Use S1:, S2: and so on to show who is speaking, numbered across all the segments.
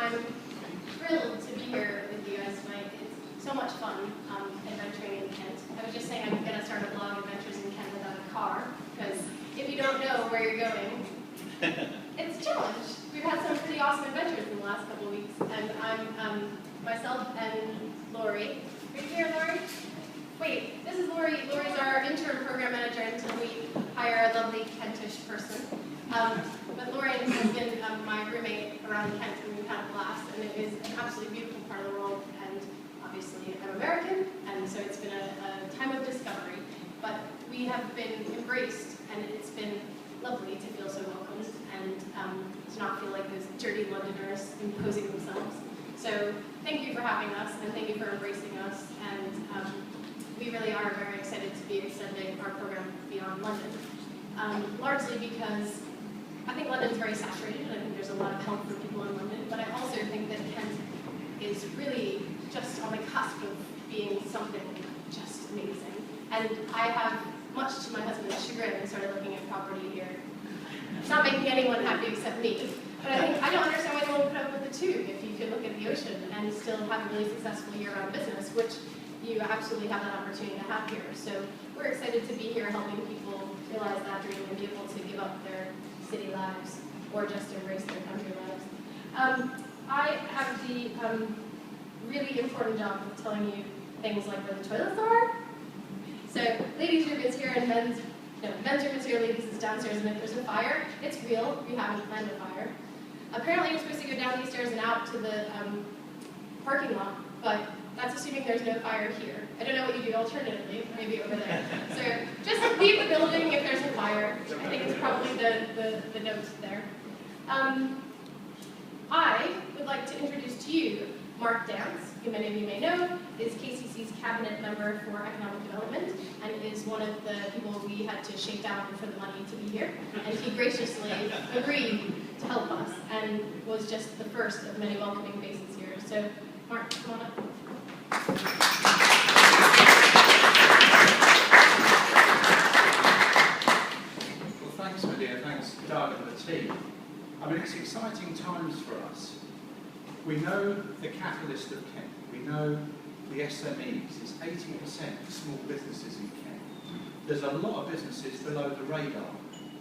S1: I'm thrilled to be here with you guys tonight. It's so much fun adventuring in Kent. I was just saying I'm going to start a blog, Adventures in Kent Without a Car, because if you don't know where you're going, it's a challenge. We've had some pretty awesome adventures in the last couple of weeks, and I'm myself and Lori. Are you here, Lori? Wait, this is Lori. Lori's our interim program manager until we hire a lovely Kentish person. But Lori has been my roommate around Kent, and we've had a blast, and it is an absolutely beautiful part of the world, and obviously I'm American, and so it's been a time of discovery. But we have been embraced, and it's been lovely to feel so welcomed, and to not feel like those dirty Londoners imposing themselves. So thank you for having us, and thank you for embracing us, and we really are very excited to be extending our program beyond London, largely because I think London's very saturated, and I think there's a lot of help for people in London, but I also think that Kent is really just on the cusp of being something just amazing. And I have, much to my husband's chagrin, started looking at property here. It's not making anyone happy except me, but I don't understand why anyone would put up with the tube if you could look at the ocean and still have a really successful year-round business, which you absolutely have that opportunity to have here. So we're excited to be here helping people realize that dream and be able to give up their city lives or just embrace their country lives. I have the really important job of telling you things like where the toilets are. So ladies' room is here and men's room is here, ladies is downstairs, and if there's a fire, it's real. We haven't planned a fire. Apparently you're supposed to go down these stairs and out to the parking lot, but that's assuming there's no fire here. I don't know what you do alternatively, maybe over there. So just leave the building if there's a fire. I think it's probably the note there. I would like to introduce to you Mark Dance, who many of you may know, is KCC's cabinet member for economic development, and is one of the people we had to shake down for the money to be here. And he graciously agreed to help us, and was just the first of many welcoming faces here. So, Mark, come on up.
S2: Well, thanks, Medeia. Thanks, Doug and the team. I mean, it's exciting times for us. We know the catalyst of Kent. We know the SMEs. It's 80% small businesses in Kent. There's a lot of businesses below the radar.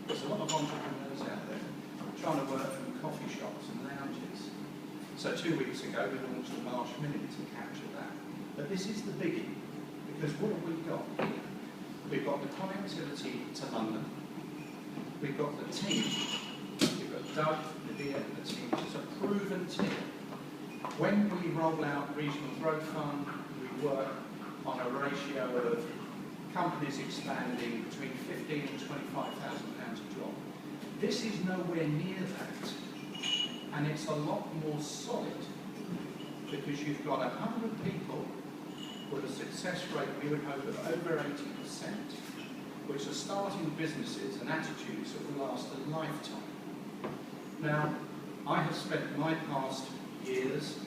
S2: There's a lot of entrepreneurs out there trying to work from coffee shops and lounges. So 2 weeks ago, we launched the Marsh Minute to capture that. But this is the biggie, because what have we got here? We've got the connectivity to London. We've got the team. We've got Doug, Medeia, and the team, which is a proven team. When we roll out Regional Growth Fund, we work on a ratio of companies expanding between £15,000 and £25,000 a job. This is nowhere near that, and it's a lot more solid because you've got 100 people with a success rate we would hope of over 80%, which are starting businesses and attitudes that will last a lifetime. Now, I have spent my past years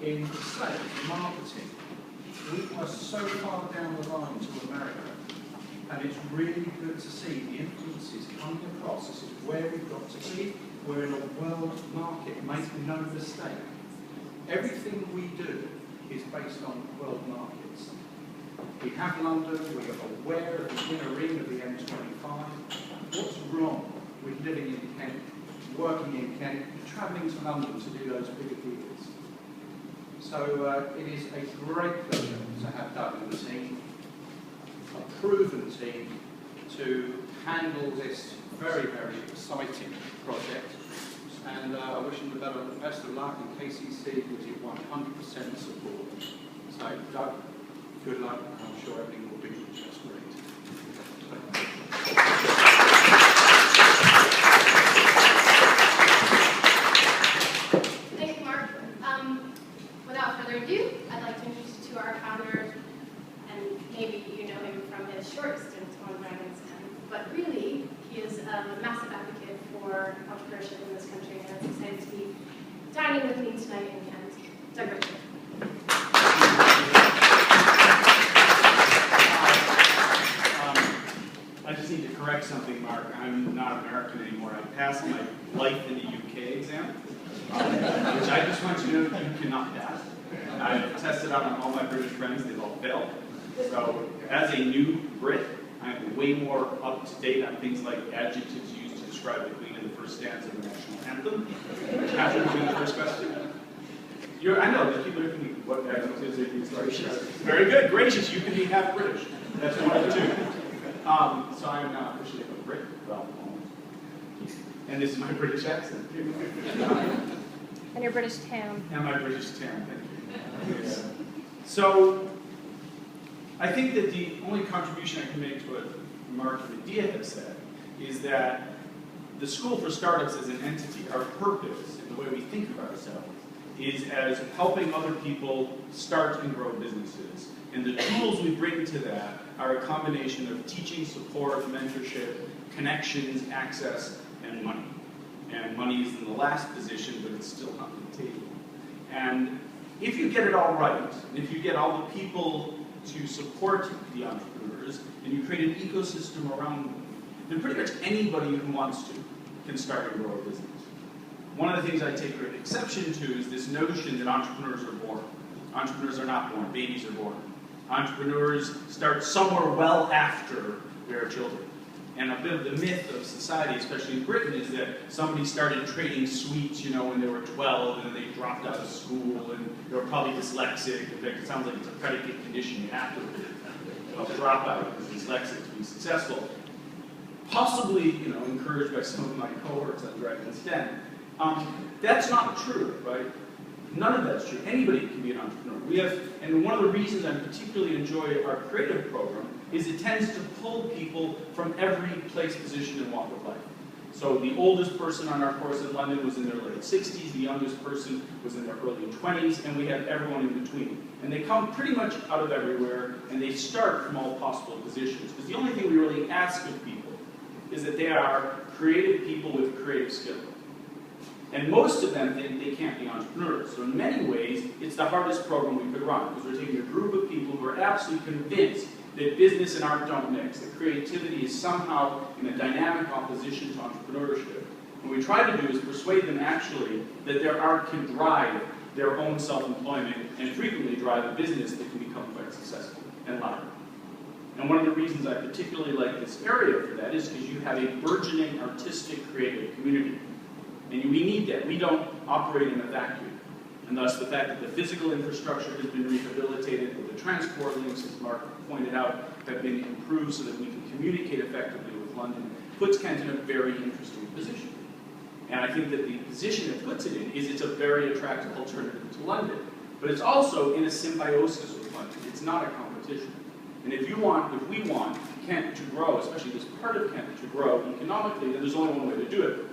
S2: in sales and marketing. We are so far down the line to America, and it's really good to see the influences coming across. This is where we've got to be. We're in a world market, make no mistake. Everything we do is based on world markets. We have London, we are aware of the inner ring of the M25. What's wrong with living in Kent, working in Kent, travelling to London to do those bigger deals? So it is a great pleasure to have Doug and the team, a proven team, to handle this very, very exciting project. And I wish them the best of luck, and KCC gives you 100% support. So Doug, good luck, and I'm sure everything will be just great.
S1: Thank you, Mark. Without further ado, I'd like to introduce you to our founder, and maybe you know him from his short stint on Dragon's Den, but really, he is a massive advocate for entrepreneurship in this country, and I'm excited to be dining with me tonight in Kent. Doug Richard.
S3: I just need to correct something, Mark. I'm not American anymore. I passed my life in the UK exam. which I just want you to know you cannot pass. I've tested out on all my British friends, they've all failed. So, as a new Brit, I'm way more up to date on things like adjectives used to describe the Queen in the first stanza of the national anthem. After doing the first question. I know, the people are thinking, what adjectives are used? Very good, gracious, you can be half British. That's one of the two. So I am now officially a Brit. Well, and this is my British accent.
S1: And your British tan.
S3: And my British tan, thank you. So, I think that the only contribution I can make to what Mark and Medeia have said is that the School for Startups as an entity, our purpose, and the way we think of ourselves, is as helping other people start and grow businesses. And the tools we bring to that are a combination of teaching, support, mentorship, connections, access, and money. And money is in the last position, but it's still on the table. And if you get it all right, and if you get all the people to support the entrepreneurs, and you create an ecosystem around them, then pretty much anybody who wants to can start and grow a business. One of the things I take great exception to is this notion that entrepreneurs are born. Entrepreneurs are not born, babies are born. Entrepreneurs start somewhere well after their children. And a bit of the myth of society, especially in Britain, is that somebody started trading sweets, when they were 12, and then they dropped out of school, and they were probably dyslexic. In fact, it sounds like it's a predicate condition. You have to drop out as dyslexic to be successful. Possibly, encouraged by some of my cohorts on Dragon's Den. That's not true, right? None of that's true. Anybody can be an entrepreneur. And one of the reasons I particularly enjoy our creative program is it tends to pull people from every place, position, and walk of life. So the oldest person on our course in London was in their late 60s, the youngest person was in their early 20s, and we have everyone in between. And they come pretty much out of everywhere, and they start from all possible positions. Because the only thing we really ask of people is that they are creative people with creative skill. And most of them think they can't be entrepreneurs. So in many ways, it's the hardest program we could run, because we're taking a group of people who are absolutely convinced that business and art don't mix, that creativity is somehow in a dynamic opposition to entrepreneurship. What we try to do is persuade them actually that their art can drive their own self-employment and frequently drive a business that can become quite successful and louder. And one of the reasons I particularly like this area for that is because you have a burgeoning artistic creative community. And we need that. We don't operate in a vacuum. And thus the fact that the physical infrastructure has been rehabilitated, that the transport links, as Mark pointed out, have been improved so that we can communicate effectively with London, puts Kent in a very interesting position. And I think that the position it puts it in is it's a very attractive alternative to London. But it's also in a symbiosis with London. It's not a competition. And if we want Kent to grow, especially this part of Kent to grow economically, then there's only one way to do it.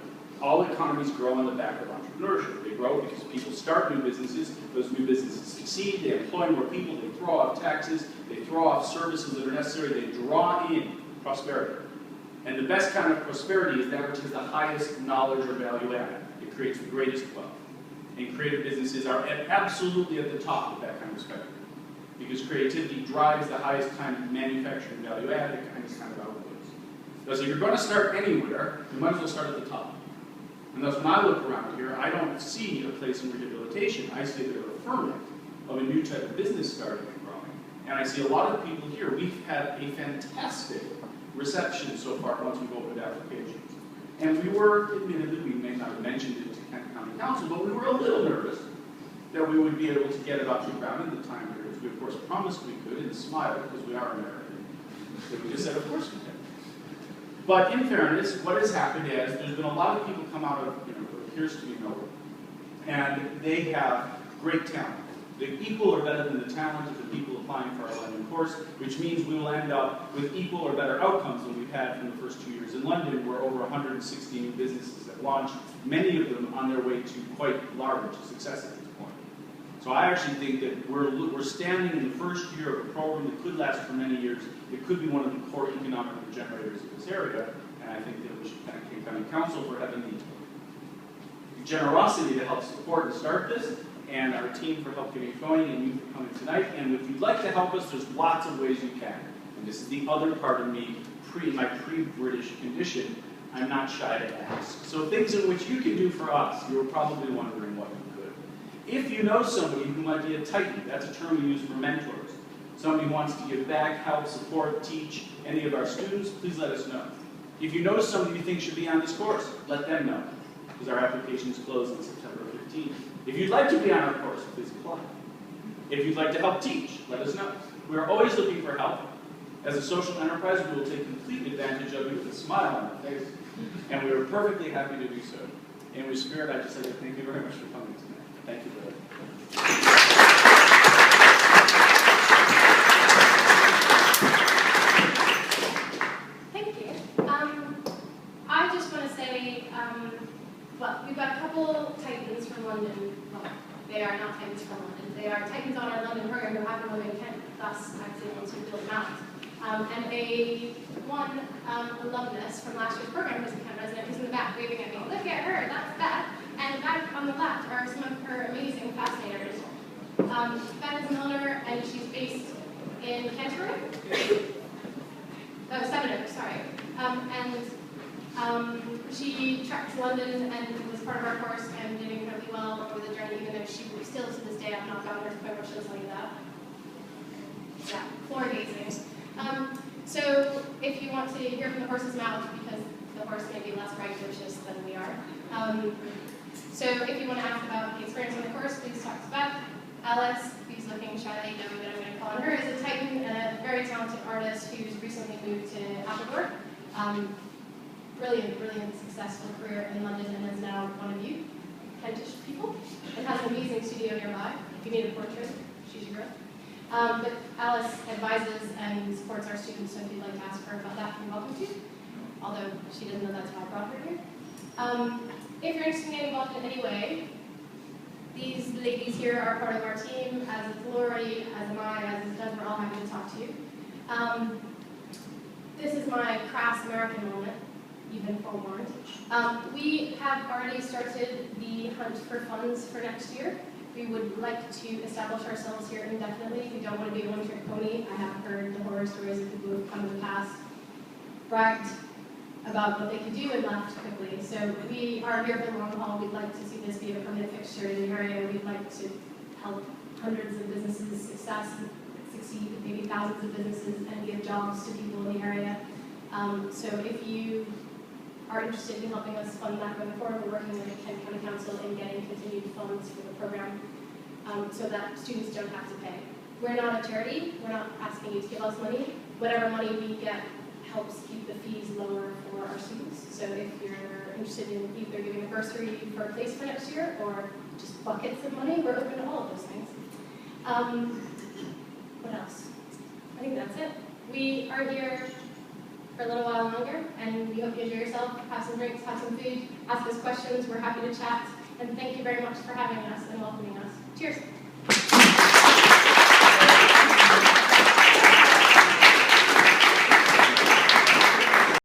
S3: All economies grow on the back of entrepreneurship. They grow because people start new businesses, those new businesses succeed, they employ more people, they throw off taxes, they throw off services that are necessary, they draw in prosperity. And the best kind of prosperity is that which has the highest knowledge or value added. It creates the greatest wealth. And creative businesses are absolutely at the top of that kind of spectrum. Because creativity drives the highest kind of manufacturing value added, the highest kind of outputs. Because if you're going to start anywhere, you might as well start at the top. And thus, when I look around here, I don't see a place in rehabilitation. I see a bit of a ferment of a new type of business starting and growing. And I see a lot of people here. We've had a fantastic reception so far once we've opened applications. And we were, admittedly, we may not have mentioned it to Kent County Council, but we were a little nervous that we would be able to get it off the ground in the time periods. We, of course, promised we could and smiled because we are American. So we just said, of course we can. But in fairness, what has happened is there's been a lot of people come out of, what appears to be nowhere, and they have great talent. They equal or better than the talent of the people applying for our London course, which means we will end up with equal or better outcomes than we've had from the first 2 years in London, where over 160 new businesses have launched, many of them on their way to quite large success at this point. So I actually think that we're standing in the first year of a program that could last for many years. It could be one of the core economic generators of this area, and I think that we should thank Kent County Council for having the generosity to help support and start this, and our team for help getting it going, and you for coming tonight. And if you'd like to help us, there's lots of ways you can. And this is the other part of me, my pre-British condition. I'm not shy to ask. So things in which you can do for us, you're probably wondering what you could. If you know somebody who might be a Titan, that's a term we use for mentors, somebody who wants to give back, help, support, teach any of our students, please let us know. If you know somebody you think should be on this course, let them know, because our application is closed on September 15th. If you'd like to be on our course, please apply. If you'd like to help teach, let us know. We are always looking for help. As a social enterprise, we will take complete advantage of you with a smile on our face, and we are perfectly happy to do so. In which spirit, I just like to thank you very much for coming tonight. Thank you, brother.
S1: Thank you. I just want to say, well, we've got a couple Titans from London. Well, they are not Titans from London. They are Titans on our London program who happen to live in Kent. Thus, I was able to build them out. And one alumnus from last year's program was a Kent resident who's in the back waving at me. Look at her, that's Beth. And back on the left are some of her amazing fascinators. Beth is an owner, and she's based in Canterbury? Oh, Sevenoaks, sorry. She trekked to London and was part of our course and did incredibly well over the journey, even though she still to this day I've not gotten her to point where she'll tell you that. Yeah, floor gazing. So if you want to hear from the horse's mouth, because the horse may be less braggadocious than we are. So if you want to ask about the experience on the course, please talk to Beth. Alice, who's looking shyly, knowing that I'm going to call on her, is a Titan and a very talented artist who's recently moved to Appledore. Brilliant, successful career in London, and is now one of you, Kentish people, and has an amazing studio nearby. If you need a portrait, she's your girl. But Alice advises and supports our students, so if you'd like to ask her about that, you're welcome to, although she doesn't know that's why I brought her here. If you're interested in getting involved in any way, these ladies here are part of our team, as is Lori, as am I, as is Doug. We're all happy to talk to you. This is my crass American moment. You've been forewarned. We have already started the hunt for funds for next year. We would like to establish ourselves here indefinitely. We don't want to be a one-trick pony. I have heard the horror stories of people who have come in the past, bragged about what they could do and left quickly. So we are here for the long haul. We'd like to see this be a permanent fixture in the area. We'd like to help hundreds of businesses succeed, maybe thousands of businesses, and give jobs to people in the area. So if you are interested in helping us fund that going forward, we're working with the Kent County Council in getting continued funds for the program so that students don't have to pay. We're not a charity. We're not asking you to give us money. Whatever money we get helps keep the fees lower for our students. So if you're interested in either giving a bursary for a place for next year or just buckets of money, we're open to all of those things. What else? I think that's it. We are here for a little while longer, and we hope you enjoy yourself. Have some drinks, have some food, ask us questions. We're happy to chat. And thank you very much for having us and welcoming us. Cheers.